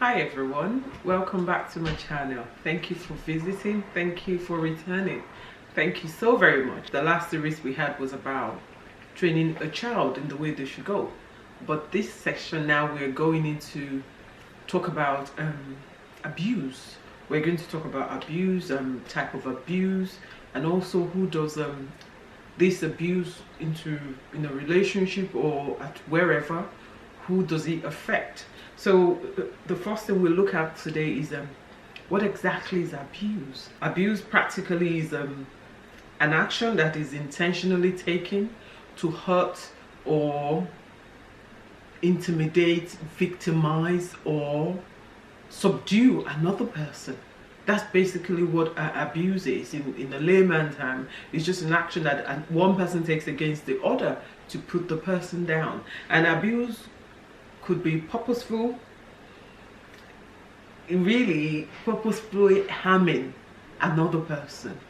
Hi everyone, welcome back to my channel. Thank you for visiting, thank you for returning. Thank you so very much. The last series we had was about training a child in the way they should go. But this section now we're going into talk about abuse. We're going to talk about abuse, type of abuse, and also who does this abuse in a relationship or at wherever, who does it affect. So the first thing we'll look at today is what exactly is abuse. Abuse practically is an action that is intentionally taken to hurt or intimidate, victimize, or subdue another person. That's basically what abuse is. In a layman term, it's just an action that one person takes against the other to put the person down. And abuse could be purposeful, really purposefully harming another person.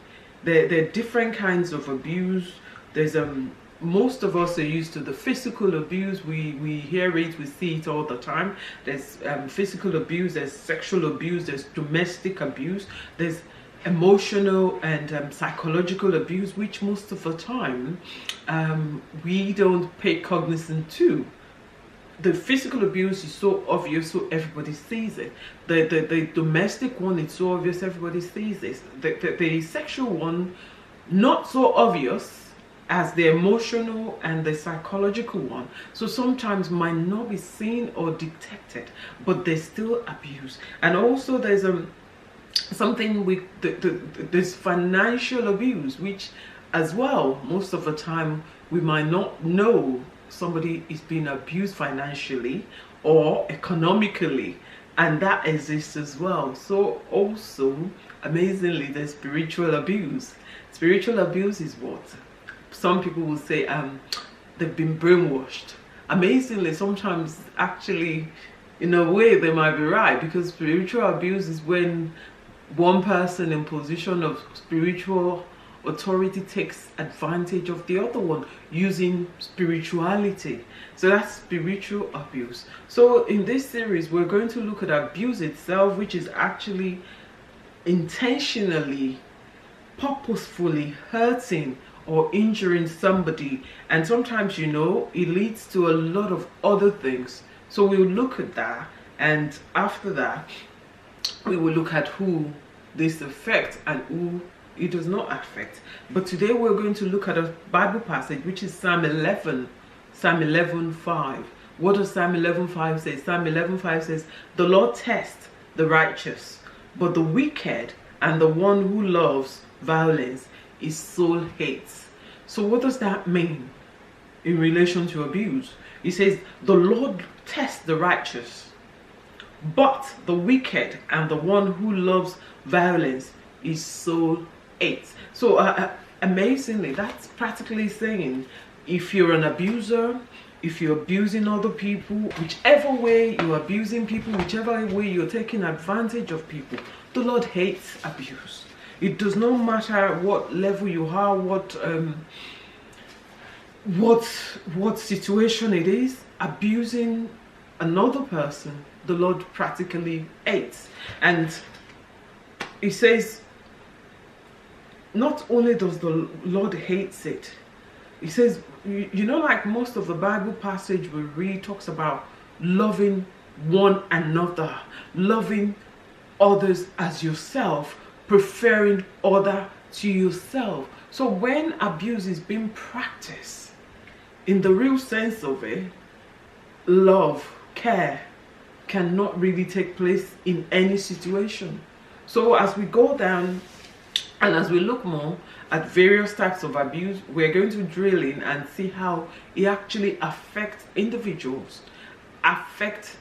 There are different kinds of abuse. There's most of us are used to the physical abuse. We hear it, we see it all the time. There's physical abuse, there's sexual abuse, there's domestic abuse, there's emotional and psychological abuse, which most of the time we don't pay cognizance to. The physical abuse is so obvious, so everybody sees it. The domestic one, it's so obvious, everybody sees this. The sexual one, not so obvious as the emotional and the psychological one. So sometimes might not be seen or detected, but there's still abuse. And also there's something with this financial abuse, which as well, most of the time we might not know somebody is being abused financially or economically, and that exists as well. So also, amazingly, there's spiritual abuse. Spiritual abuse is what some people will say they've been brainwashed. Amazingly, sometimes actually in a way they might be right, because spiritual abuse is when one person in position of spiritual authority takes advantage of the other one using spirituality. So that's spiritual abuse. So in this series we're going to look at abuse itself, which is actually intentionally, purposefully hurting or injuring somebody, and sometimes, you know, it leads to a lot of other things. So we'll look at that, and after that we will look at who this affects and who it does not affect. But today we're going to look at a Bible passage, which is Psalm 11:5. What does Psalm 11:5 say? Psalm 11:5 says, "The Lord tests the righteous, but the wicked and the one who loves violence his soul hates." So what does that mean in relation to abuse? He says the Lord tests the righteous, but the wicked and the one who loves violence his soul hates. So amazingly, that's practically saying if you're an abuser, if you're abusing other people, whichever way you're abusing people, whichever way you're taking advantage of people, the Lord hates abuse. It does not matter what level you are, what situation it is. Abusing another person, the Lord practically hates. And he says not only does the Lord hates it, he says, you know, like most of the Bible passage we read talks about loving one another, loving others as yourself, preferring other to yourself. So when abuse is being practiced in the real sense of it, love, care cannot really take place in any situation. So as we go down and as we look more at various types of abuse, we're going to drill in and see how it actually affects individuals, affects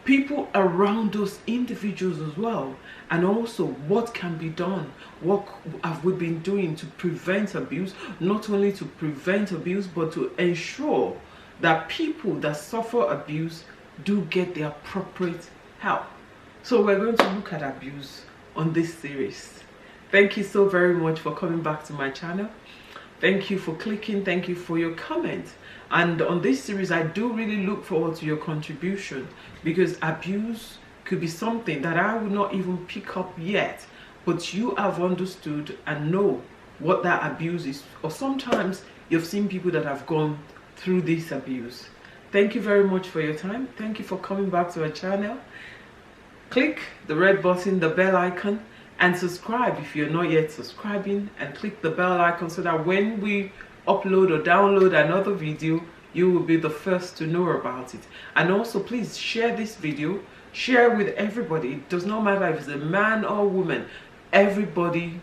people around those individuals as well, and also what can be done. What have we been doing to prevent abuse? Not only to prevent abuse, but to ensure that people that suffer abuse do get the appropriate help. So we're going to look at abuse on this series. Thank you so very much for coming back to my channel. Thank you for clicking. Thank you for your comment. And on this series, I do really look forward to your contribution, because abuse could be something that I would not even pick up yet, but you have understood and know what that abuse is. Or sometimes you've seen people that have gone through this abuse. Thank you very much for your time. Thank you for coming back to our channel. Click the red button, the bell icon, and subscribe if you're not yet subscribing, and click the bell icon so that when we upload or download another video, you will be the first to know about it. And also, please share this video, share with everybody. It does not matter if it's a man or woman, everybody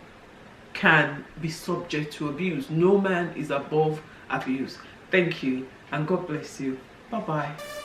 can be subject to abuse. No man is above abuse. Thank you, and God bless you. Bye bye.